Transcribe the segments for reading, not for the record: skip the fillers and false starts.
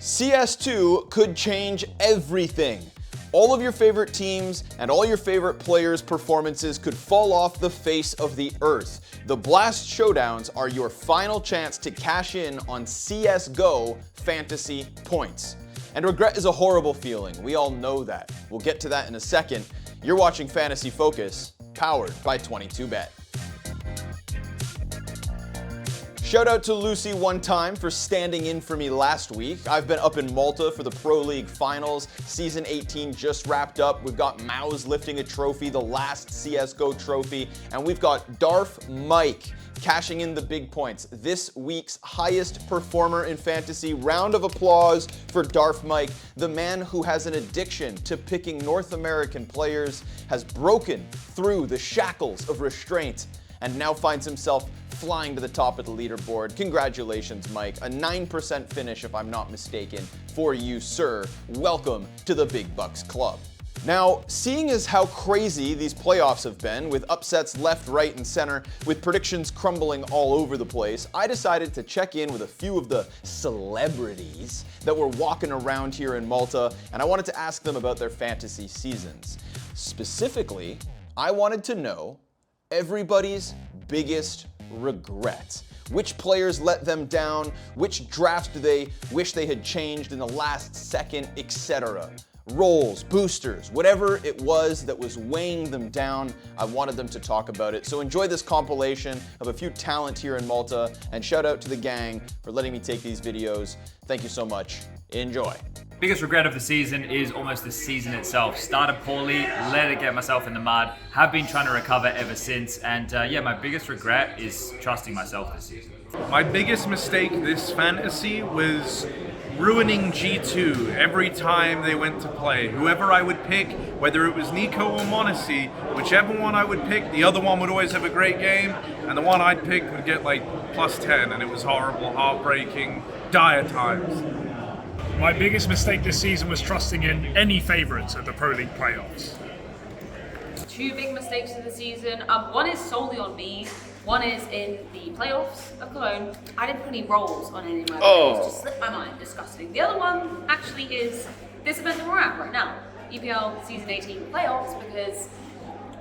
CS2 could change everything. All of your favorite teams and all your favorite players' performances could fall off the face of the earth. The BLAST Showdowns are your final chance to cash in on CSGO fantasy points. And regret is a horrible feeling. We all know that. We'll get to that in a second. You're watching Fantasy Focus, powered by 22Bet. Shout out to Lucy one time for standing in for me last week. I've been up in Malta for the Pro League Finals. Season 18 just wrapped up. We've got Maus lifting a trophy, the last CSGO trophy, and we've got DarfMike cashing in the big points. This week's highest performer in fantasy. Round of applause for DarfMike, the man who has an addiction to picking North American players, has broken through the shackles of restraint, and now finds himself flying to the top of the leaderboard. Congratulations, Mike. A 9% finish, if I'm not mistaken, for you, sir. Welcome to the Big Bucks Club. Now, seeing as how crazy these playoffs have been, with upsets left, right, and center, with predictions crumbling all over the place, I decided to check in with a few of the celebrities that were walking around here in Malta, and I wanted to ask them about their fantasy seasons. Specifically, I wanted to know everybody's biggest regret. Which players let them down? Which drafts do they wish they had changed in the last second, etc. Roles, boosters, whatever it was that was weighing them down, I wanted them to talk about it. So enjoy this compilation of a few talent here in Malta, and shout out to the gang for letting me take these videos. Thank you so much. Enjoy. Biggest regret of the season is almost the season itself. Started poorly, let it get myself in the mud, have been trying to recover ever since, and yeah, my biggest regret is trusting myself this season. My biggest mistake this fantasy was ruining G2 every time they went to play. Whoever I would pick, whether it was Nico or Monacy, whichever one I would pick, the other one would always have a great game, and the one I'd pick would get like +10, and it was horrible, heartbreaking, dire times. My biggest mistake this season was trusting in any favourites at the Pro League playoffs. Two big mistakes of the season. One is solely on me. One is in the playoffs of Cologne. I didn't put any rolls on any of my players. Just slipped my mind. Disgusting. The other one actually is this event that we're at right now. EPL Season 18 playoffs, because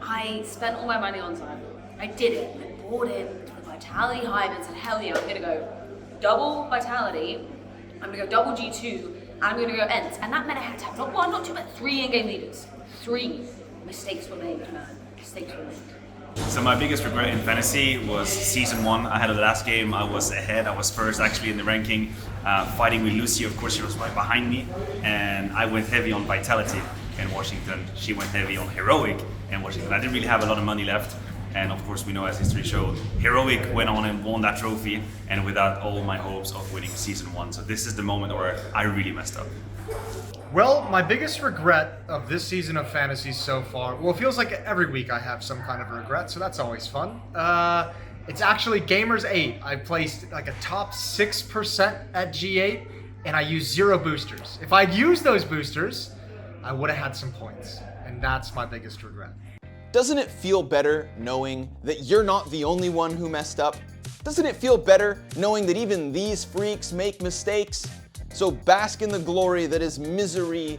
I spent all my money on Simon. I did it. I bought in to the Vitality hype and said, hell yeah, I'm going to go double Vitality. I'm going to go double G2, and I'm going to go Ents. And that meant I had to have not one, not two, but 3 in-game leaders. 3 mistakes were made, man. Mistakes were made. So my biggest regret in fantasy was season 1. I had the last game, I was ahead, I was first actually in the ranking, fighting with Lucy. Of course, she was right behind me, and I went heavy on Vitality in Washington. She went heavy on Heroic in Washington. I didn't really have a lot of money left. And of course, we know, as history showed, Heroic went on and won that trophy, and without all my hopes of winning season 1. So this is the moment where I really messed up. Well, my biggest regret of this season of fantasy so far, well, it feels like every week I have some kind of regret, so that's always fun. It's actually Gamers 8. I placed like a top 6% at G8, and I used 0 boosters. If I'd used those boosters, I would have had some points, and that's my biggest regret. Doesn't it feel better knowing that you're not the only one who messed up? Doesn't it feel better knowing that even these freaks make mistakes? So bask in the glory that is misery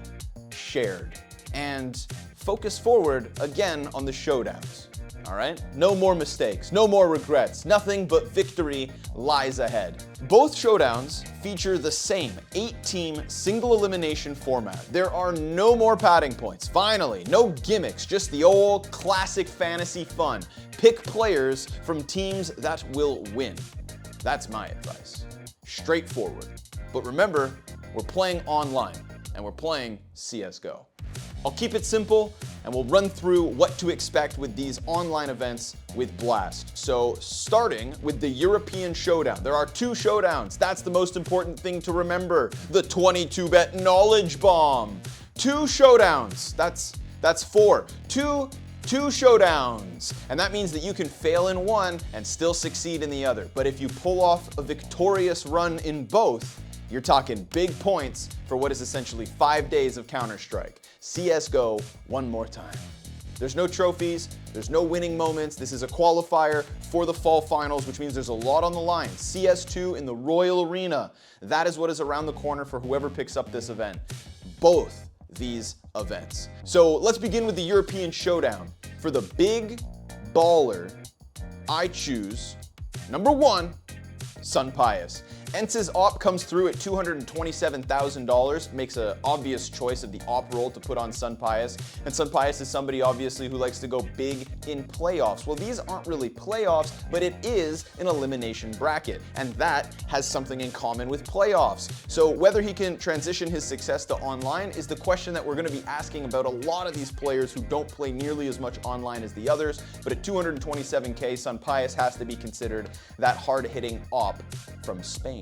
shared, and focus forward again on the showdowns. All right? No more mistakes, no more regrets, nothing but victory lies ahead. Both showdowns feature the same 8-team single elimination format. There are no more padding points. Finally, no gimmicks, just the old classic fantasy fun. Pick players from teams that will win. That's my advice. Straightforward. But remember, we're playing online, and we're playing CSGO. I'll keep it simple, and we'll run through what to expect with these online events with BLAST. So starting with the European Showdown. There are 2 showdowns. That's the most important thing to remember. The 22Bet Knowledge Bomb. 2 showdowns. That's 4. Two showdowns. And that means that you can fail in one and still succeed in the other. But if you pull off a victorious run in both, you're talking big points for what is essentially 5 days of Counter-Strike. CSGO one more time. There's no trophies, there's no winning moments. This is a qualifier for the fall finals, which means there's a lot on the line. CS2 in the Royal Arena. That is what is around the corner for whoever picks up this event. Both these events. So let's begin with the European Showdown. For the big baller, I choose number 1, SPUNJ. Entz's op comes through at $227,000, makes an obvious choice of the op role to put on SPUNJ. And SPUNJ is somebody obviously who likes to go big in playoffs. Well, these aren't really playoffs, but it is an elimination bracket, and that has something in common with playoffs. So whether he can transition his success to online is the question that we're going to be asking about a lot of these players who don't play nearly as much online as the others. But at 227K, SPUNJ has to be considered that hard-hitting op from Spain.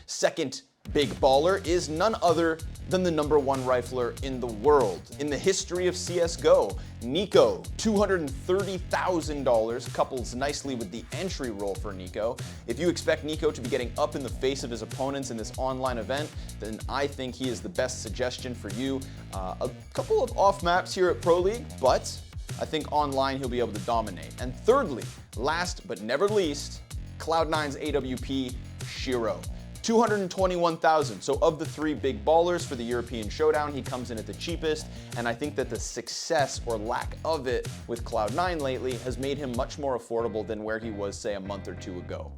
Second big baller is none other than the number 1 rifler in the world. In the history of CSGO, Nico, $230,000, couples nicely with the entry role for Nico. If you expect Nico to be getting up in the face of his opponents in this online event, then I think he is the best suggestion for you. A couple of off maps here at Pro League, but I think online he'll be able to dominate. And thirdly, last but never least, Cloud9's AWP, Shiro. $221,000. So of the 3 big ballers for the European Showdown, he comes in at the cheapest, and I think that the success or lack of it with Cloud9 lately has made him much more affordable than where he was, say, a month or 2 ago.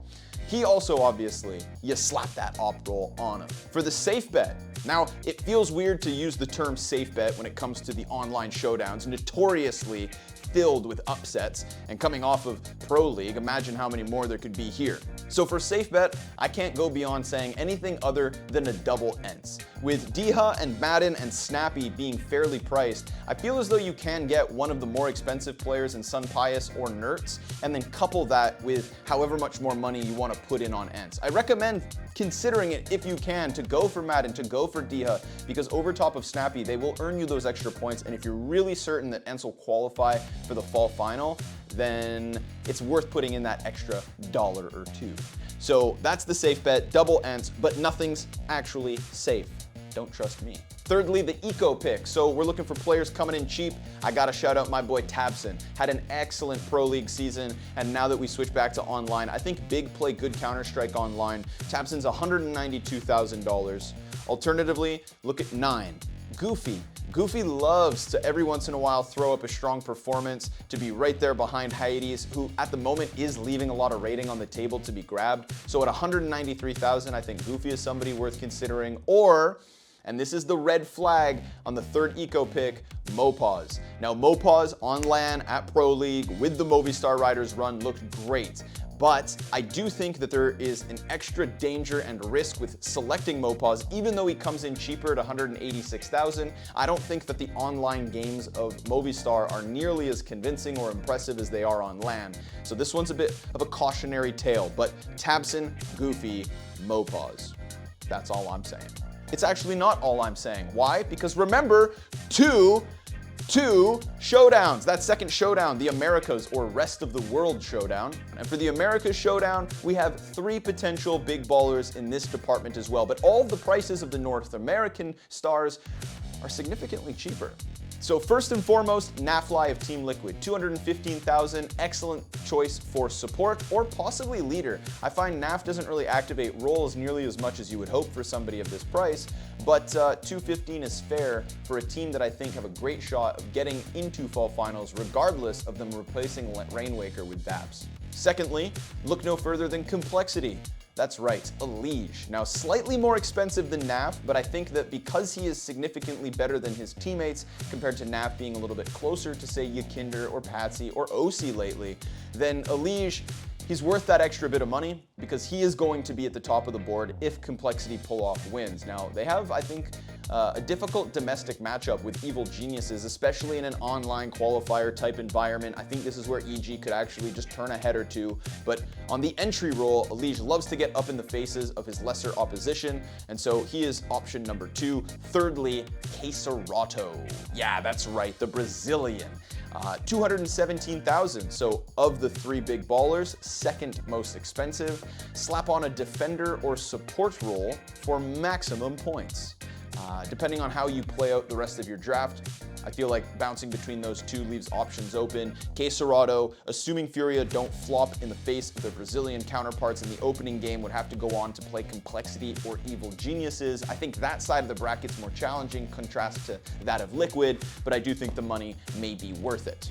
He also, obviously, you slap that op roll on him. For the safe bet, now it feels weird to use the term safe bet when it comes to the online showdowns, notoriously filled with upsets, and coming off of Pro League, imagine how many more there could be here. So for safe bet, I can't go beyond saying anything other than a double Ents. With Diha and Madden and Snappy being fairly priced, I feel as though you can get one of the more expensive players in SPUNJ or Nerts, and then couple that with however much more money you want to put in on Ents. I recommend considering it if you can to go for Madden, to go for Diha, because over top of Snappy, they will earn you those extra points, and if you're really certain that Ents will qualify for the fall final, then it's worth putting in that extra $1 or $2. So that's the safe bet, double Ents, but nothing's actually safe. Don't trust me. Thirdly, the eco pick. So we're looking for players coming in cheap. I gotta shout out my boy Tabson. Had an excellent Pro League season, and now that we switch back to online, I think Big play good Counter-Strike online. Tabson's $192,000. Alternatively, look at 9. Goofy. Goofy loves to every once in a while throw up a strong performance to be right there behind Hades, who at the moment is leaving a lot of rating on the table to be grabbed. So at 193,000, I think Goofy is somebody worth considering. Or, and this is the red flag on the third eco pick, Mopaz. Now Mopaz on LAN at Pro League with the Movistar Riders run looked great. But I do think that there is an extra danger and risk with selecting Mopaz, even though he comes in cheaper at 186,000. I don't think that the online games of Movistar are nearly as convincing or impressive as they are on LAN. So this one's a bit of a cautionary tale, but Tabson, Goofy, Mopaz. That's all I'm saying. It's actually not all I'm saying. Why? Because remember, two showdowns. That second showdown, the Americas or Rest of the World showdown. And for the Americas showdown, we have 3 potential big ballers in this department as well. But all of the prices of the North American stars are significantly cheaper. So first and foremost, Nafly of Team Liquid, 215,000, excellent choice for support or possibly leader. I find Naf doesn't really activate roles nearly as much as you would hope for somebody of this price, but 215 is fair for a team that I think have a great shot of getting into fall finals regardless of them replacing Rainwaker with Vaps. Secondly, look no further than Complexity. That's right, Elige. Now, slightly more expensive than Naf, but I think that because he is significantly better than his teammates, compared to Naf being a little bit closer to, say, Yakinder or Patsy or OC lately, then Elige, he's worth that extra bit of money because he is going to be at the top of the board if Complexity pull-off wins. Now, they have, I think, a difficult domestic matchup with Evil Geniuses, especially in an online qualifier type environment. I think this is where EG could actually just turn a head or two. But on the entry role, Elige loves to get up in the faces of his lesser opposition, and so he is option number 2. Thirdly, Queserato. Yeah, that's right, the Brazilian. 217,000, so of the 3 big ballers, second most expensive. Slap on a defender or support role for maximum points. Depending on how you play out the rest of your draft, I feel like bouncing between those two leaves options open. Serato, assuming Furia don't flop in the face of their Brazilian counterparts in the opening game, would have to go on to play Complexity or Evil Geniuses. I think that side of the bracket's more challenging, contrast to that of Liquid, but I do think the money may be worth it.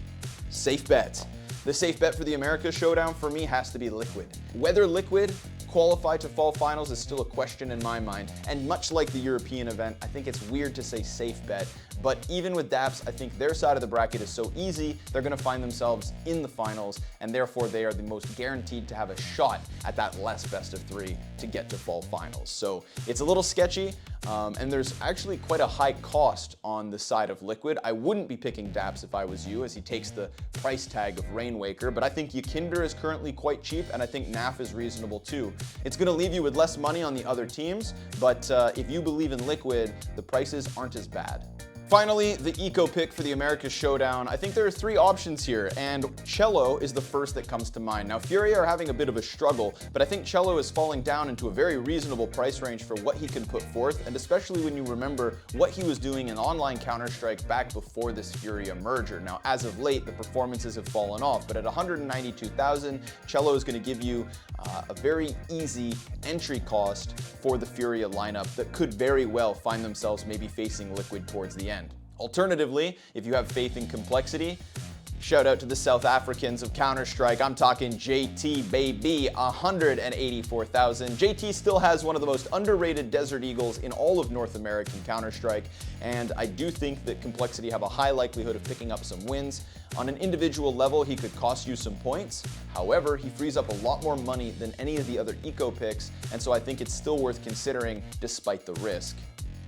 Safe bet. The safe bet for the Americas Showdown for me has to be Liquid. Whether Liquid qualify to fall finals is still a question in my mind, and much like the European event, I think it's weird to say safe bet, but even with DAPS, I think their side of the bracket is so easy, they're gonna find themselves in the finals, and therefore they are the most guaranteed to have a shot at that less best of 3 to get to fall finals. So it's a little sketchy, and there's actually quite a high cost on the side of Liquid. I wouldn't be picking DAPS if I was you, as he takes the price tag of Rainwaker, but I think Yakinder is currently quite cheap, and I think NAF is reasonable too. It's gonna leave you with less money on the other teams, but if you believe in Liquid, the prices aren't as bad. Finally, the eco pick for the Americas Showdown. I think there are 3 options here, and Cello is the first that comes to mind. Now, Furia are having a bit of a struggle, but I think Cello is falling down into a very reasonable price range for what he can put forth, and especially when you remember what he was doing in online Counter-Strike back before this Furia merger. Now, as of late, the performances have fallen off, but at 192,000, Cello is going to give you a very easy entry cost for the Furia lineup that could very well find themselves maybe facing Liquid towards the end. Alternatively, if you have faith in Complexity, shout out to the South Africans of Counter-Strike. I'm talking JT, baby, 184,000. JT still has one of the most underrated Desert Eagles in all of North American Counter-Strike, and I do think that Complexity have a high likelihood of picking up some wins. On an individual level, he could cost you some points. However, he frees up a lot more money than any of the other eco picks, and so I think it's still worth considering despite the risk.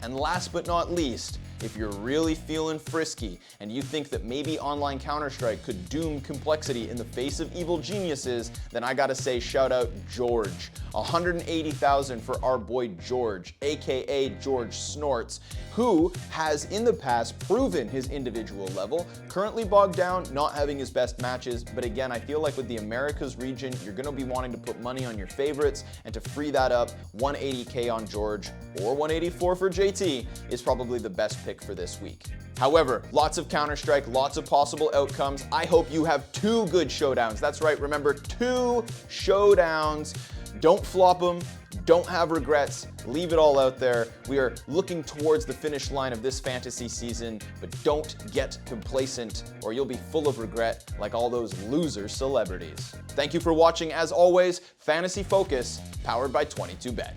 And last but not least, if you're really feeling frisky and you think that maybe online Counter-Strike could doom Complexity in the face of Evil Geniuses, then I gotta say shout out George. 180,000 for our boy George, aka George Snorts, who has in the past proven his individual level, currently bogged down, not having his best matches, but again, I feel like with the Americas region, you're gonna be wanting to put money on your favorites, and to free that up, 180K on George, or 184 for JT, is probably the best pick for this week. However, lots of Counter-Strike, lots of possible outcomes. I hope you have 2 good showdowns. That's right, remember, 2 showdowns. Don't flop them, don't have regrets, leave it all out there. We are looking towards the finish line of this fantasy season, but don't get complacent or you'll be full of regret like all those loser celebrities. Thank you for watching. As always, Fantasy Focus, powered by 22Bet.